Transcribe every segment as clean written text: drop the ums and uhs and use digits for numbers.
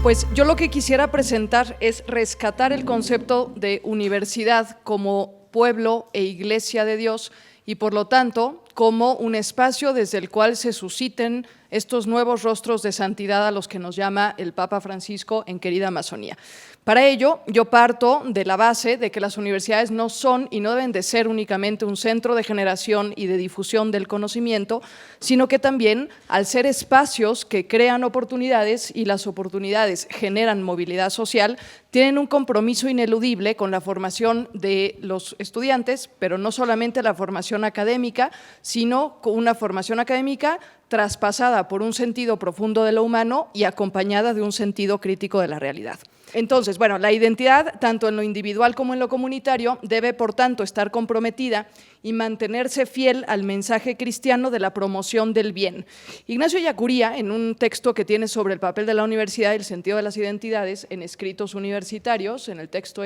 Pues yo lo que quisiera presentar es rescatar el concepto de universidad como pueblo e iglesia de Dios y por lo tanto como un espacio desde el cual se susciten estos nuevos rostros de santidad a los que nos llama el Papa Francisco en Querida Amazonía. Para ello, yo parto de la base de que las universidades no son y no deben de ser únicamente un centro de generación y de difusión del conocimiento, sino que también, al ser espacios que crean oportunidades y las oportunidades generan movilidad social, tienen un compromiso ineludible con la formación de los estudiantes, pero no solamente la formación académica, sino con una formación académica traspasada por un sentido profundo de lo humano y acompañada de un sentido crítico de la realidad. Entonces, bueno, la identidad, tanto en lo individual como en lo comunitario, debe, por tanto, estar comprometida y mantenerse fiel al mensaje cristiano de la promoción del bien. Ignacio Ellacuría, en un texto que tiene sobre el papel de la universidad y el sentido de las identidades en escritos universitarios, en el texto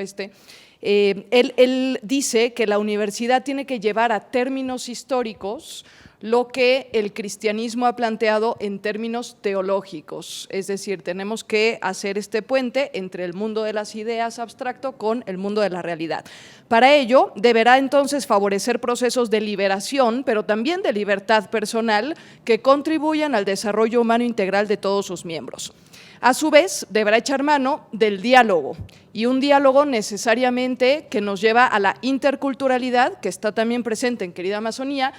él dice que la universidad tiene que llevar a términos históricos lo que el cristianismo ha planteado en términos teológicos, es decir, tenemos que hacer este puente entre el mundo de las ideas abstracto con el mundo de la realidad. Para ello, deberá entonces favorecer procesos de liberación, pero también de libertad personal que contribuyan al desarrollo humano integral de todos sus miembros. A su vez, deberá echar mano del diálogo, y un diálogo necesariamente que nos lleva a la interculturalidad, que está también presente en Querida Amazonía,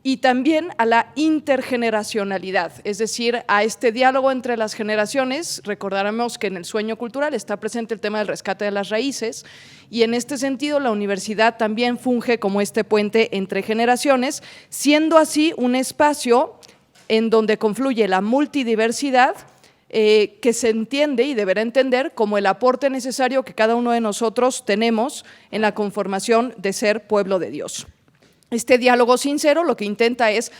y también a la intergeneracionalidad, es decir, a este diálogo entre las generaciones. Recordaremos que en el sueño cultural está presente el tema del rescate de las raíces y en este sentido la universidad también funge como este puente entre generaciones, siendo así un espacio en donde confluye la multidiversidad que se entiende y deberá entender como el aporte necesario que cada uno de nosotros tenemos en la conformación de ser pueblo de Dios. Este diálogo sincero lo que intenta es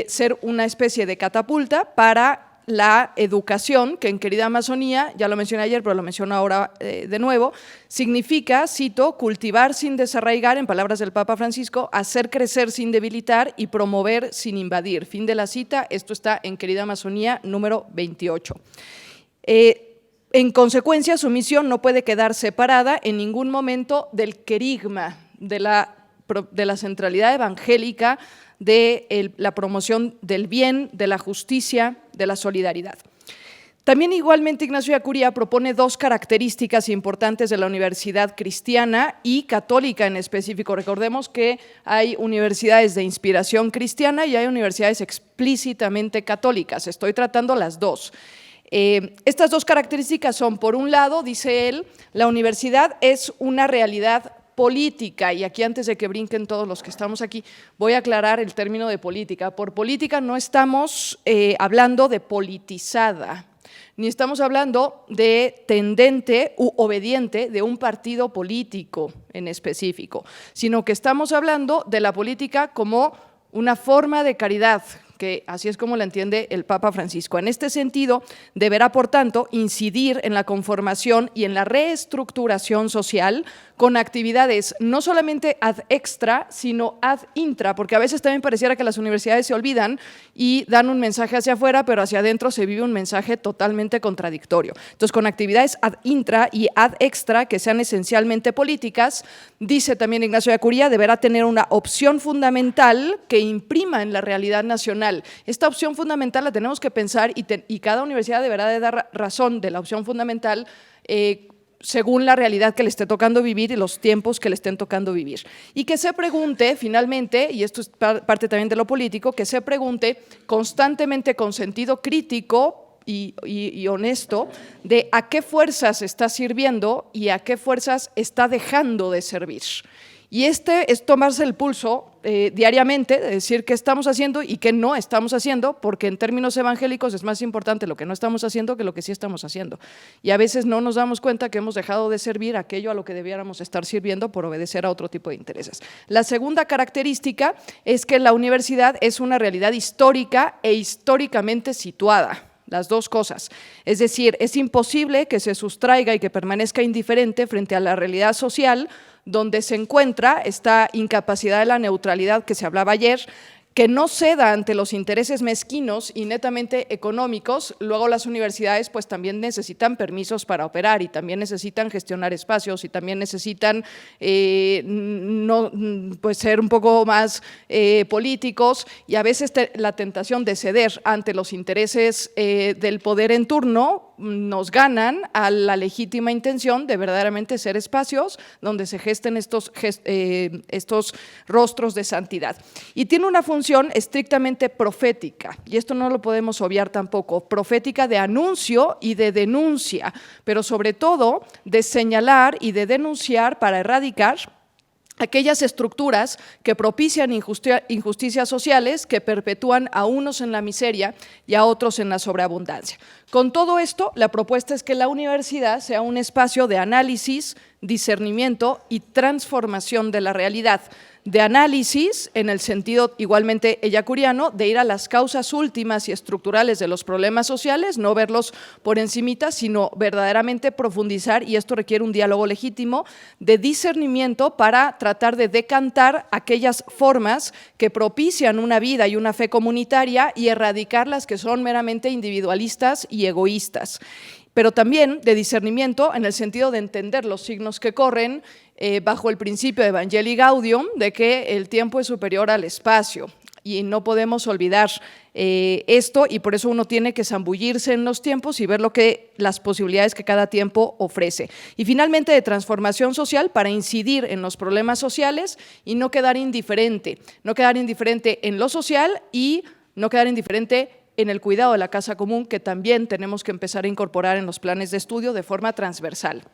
ser una especie de catapulta para la educación, que en Querida Amazonía, ya lo mencioné ayer, pero lo menciono ahora de nuevo, significa, cito, cultivar sin desarraigar, en palabras del Papa Francisco, hacer crecer sin debilitar y promover sin invadir. Fin de la cita, esto está en Querida Amazonía número 28. En consecuencia, su misión no puede quedar separada en ningún momento del querigma, de la centralidad evangélica, de la promoción del bien, de la justicia, de la solidaridad. También igualmente Ignacio Ellacuría propone dos características importantes de la universidad cristiana y católica en específico. Recordemos que hay universidades de inspiración cristiana y hay universidades explícitamente católicas. Estoy tratando las dos. Estas dos características son, por un lado, dice él, la universidad es una realidad política, y aquí antes de que brinquen todos los que estamos aquí, voy a aclarar el término de política. Por política no estamos hablando de politizada, ni estamos hablando de tendente u obediente de un partido político en específico, sino que estamos hablando de la política como una forma de caridad, que así es como la entiende el Papa Francisco. En este sentido, deberá, por tanto, incidir en la conformación y en la reestructuración social con actividades no solamente ad extra, sino ad intra, porque a veces también pareciera que las universidades se olvidan y dan un mensaje hacia afuera, pero hacia adentro se vive un mensaje totalmente contradictorio. Entonces, con actividades ad intra y ad extra, que sean esencialmente políticas, dice también Ignacio Ellacuría, deberá tener una opción fundamental que imprima en la realidad nacional. Esta opción fundamental la tenemos que pensar y cada universidad deberá de dar razón de la opción fundamental según la realidad que le esté tocando vivir y los tiempos que le estén tocando vivir. Y que se pregunte finalmente, y esto es parte también de lo político, que se pregunte constantemente con sentido crítico y honesto de a qué fuerzas está sirviendo y a qué fuerzas está dejando de servir. Y es tomarse el pulso diariamente, de decir qué estamos haciendo y qué no estamos haciendo, porque en términos evangélicos es más importante lo que no estamos haciendo que lo que sí estamos haciendo. Y a veces no nos damos cuenta que hemos dejado de servir aquello a lo que debiéramos estar sirviendo por obedecer a otro tipo de intereses. La segunda característica es que la universidad es una realidad histórica e históricamente situada. Las dos cosas. Es decir, es imposible que se sustraiga y que permanezca indiferente frente a la realidad social donde se encuentra esta incapacidad de la neutralidad que se hablaba ayer, que no ceda ante los intereses mezquinos y netamente económicos. Luego las universidades pues también necesitan permisos para operar y también necesitan gestionar espacios y también necesitan pues ser un poco más políticos, y a veces la tentación de ceder ante los intereses del poder en turno nos ganan a la legítima intención de verdaderamente ser espacios donde se gesten estos rostros de santidad. Y tiene una función estrictamente profética, y esto no lo podemos obviar tampoco, profética de anuncio y de denuncia, pero sobre todo de señalar y de denunciar para erradicar aquellas estructuras que propician injusticias sociales, que perpetúan a unos en la miseria y a otros en la sobreabundancia. Con todo esto, la propuesta es que la universidad sea un espacio de análisis, discernimiento y transformación de la realidad. De análisis, en el sentido igualmente ellacuriano, de ir a las causas últimas y estructurales de los problemas sociales, no verlos por encimita, sino verdaderamente profundizar, y esto requiere un diálogo legítimo, de discernimiento para tratar de decantar aquellas formas que propician una vida y una fe comunitaria y erradicar las que son meramente individualistas y egoístas. Pero también de discernimiento en el sentido de entender los signos que corren bajo el principio de Evangelii Gaudium, de que el tiempo es superior al espacio, y no podemos olvidar esto, y por eso uno tiene que zambullirse en los tiempos y ver las posibilidades que cada tiempo ofrece. Y finalmente de transformación social para incidir en los problemas sociales y no quedar indiferente en lo social y no quedar indiferente en el cuidado de la casa común, que también tenemos que empezar a incorporar en los planes de estudio de forma transversal.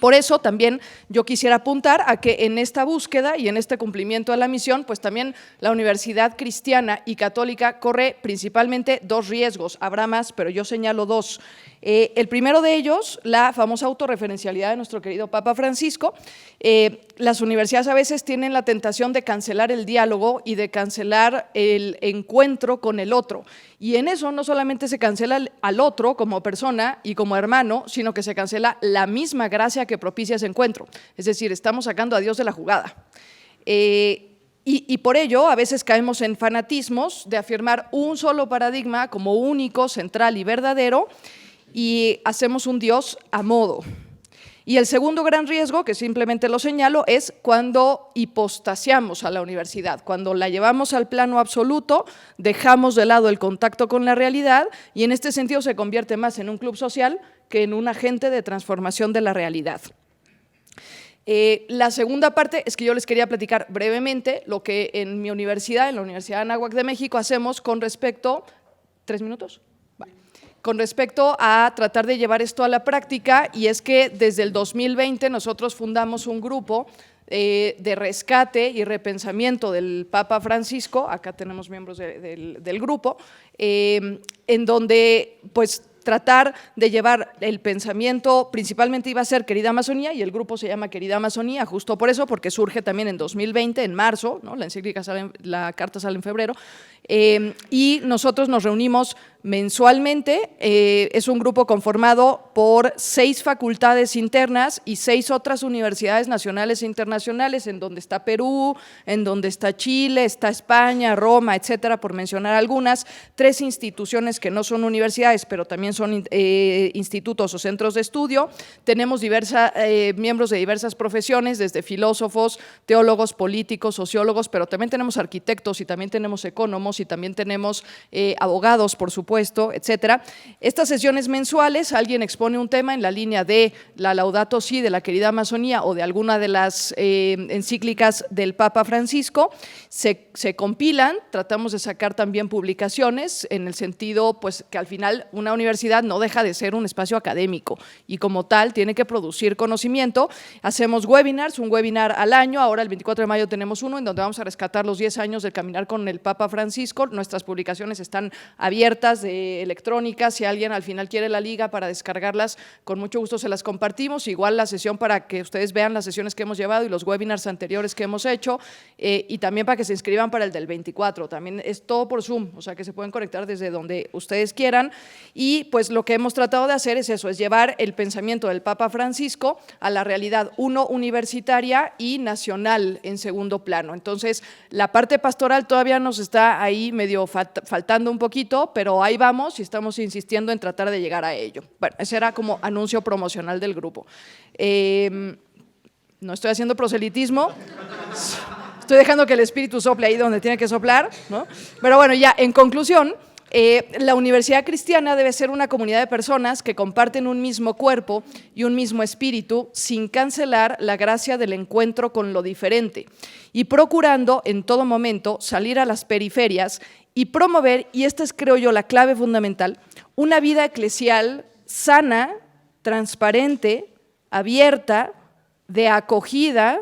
Por eso también yo quisiera apuntar a que en esta búsqueda y en este cumplimiento de la misión, pues también la Universidad Cristiana y Católica corre principalmente dos riesgos. Habrá más, pero yo señalo dos. El primero de ellos, la famosa autorreferencialidad de nuestro querido Papa Francisco. Las universidades a veces tienen la tentación de cancelar el diálogo y de cancelar el encuentro con el otro. Y en eso no solamente se cancela al otro como persona y como hermano, sino que se cancela la misma gracia que propicia ese encuentro. Es decir, estamos sacando a Dios de la jugada. Y por ello a veces caemos en fanatismos de afirmar un solo paradigma como único, central y verdadero, y hacemos un Dios a modo. Y el segundo gran riesgo, que simplemente lo señalo, es cuando hipostasiamos a la universidad, cuando la llevamos al plano absoluto, dejamos de lado el contacto con la realidad, y en este sentido se convierte más en un club social que en un agente de transformación de la realidad. La segunda parte es que yo les quería platicar brevemente lo que en mi universidad, en la Universidad de Anáhuac de México, hacemos con respecto… ¿3 minutos? Con respecto a tratar de llevar esto a la práctica, y es que desde el 2020 nosotros fundamos un grupo de rescate y repensamiento del Papa Francisco. Acá tenemos miembros del grupo, en donde pues tratar de llevar el pensamiento, principalmente iba a ser Querida Amazonía, y el grupo se llama Querida Amazonía, justo por eso, porque surge también en 2020, en marzo, ¿no? La encíclica sale, la carta sale en febrero, y nosotros nos reunimos mensualmente. Es un grupo conformado por 6 facultades internas y 6 otras universidades nacionales e internacionales, en donde está Perú, en donde está Chile, está España, Roma, etcétera, por mencionar algunas, 3 instituciones que no son universidades, pero también son institutos o centros de estudio. Tenemos miembros de diversas profesiones, desde filósofos, teólogos, políticos, sociólogos, pero también tenemos arquitectos y también tenemos ecónomos y también tenemos abogados, por supuesto, etcétera. Estas sesiones mensuales, alguien expone un tema en la línea de la Laudato Si de la Querida Amazonía o de alguna de las encíclicas del Papa Francisco, se compilan, tratamos de sacar también publicaciones en el sentido pues que al final una universidad no deja de ser un espacio académico y como tal tiene que producir conocimiento. Hacemos webinars, un webinar al año, ahora el 24 de mayo tenemos uno en donde vamos a rescatar los 10 años del caminar con el Papa Francisco. Nuestras publicaciones están abiertas ligas de electrónica, si alguien al final quiere la liga para descargarlas, con mucho gusto se las compartimos, igual la sesión para que ustedes vean las sesiones que hemos llevado y los webinars anteriores que hemos hecho, y también para que se inscriban para el del 24, también es todo por Zoom, o sea que se pueden conectar desde donde ustedes quieran, y pues lo que hemos tratado de hacer es eso, es llevar el pensamiento del Papa Francisco a la realidad, uno universitaria y nacional en segundo plano. Entonces, la parte pastoral todavía nos está ahí medio faltando un poquito, pero ahí vamos y estamos insistiendo en tratar de llegar a ello. Bueno, ese era como anuncio promocional del grupo. No estoy haciendo proselitismo, estoy dejando que el espíritu sople ahí donde tiene que soplar, ¿no? Pero bueno, ya en conclusión, la Universidad Cristiana debe ser una comunidad de personas que comparten un mismo cuerpo y un mismo espíritu sin cancelar la gracia del encuentro con lo diferente y procurando en todo momento salir a las periferias y promover, y esta es creo yo la clave fundamental, una vida eclesial sana, transparente, abierta, de acogida,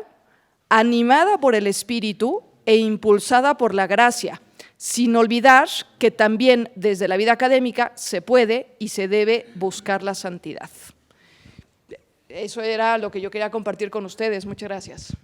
animada por el espíritu e impulsada por la gracia, sin olvidar que también desde la vida académica se puede y se debe buscar la santidad. Eso era lo que yo quería compartir con ustedes. Muchas gracias.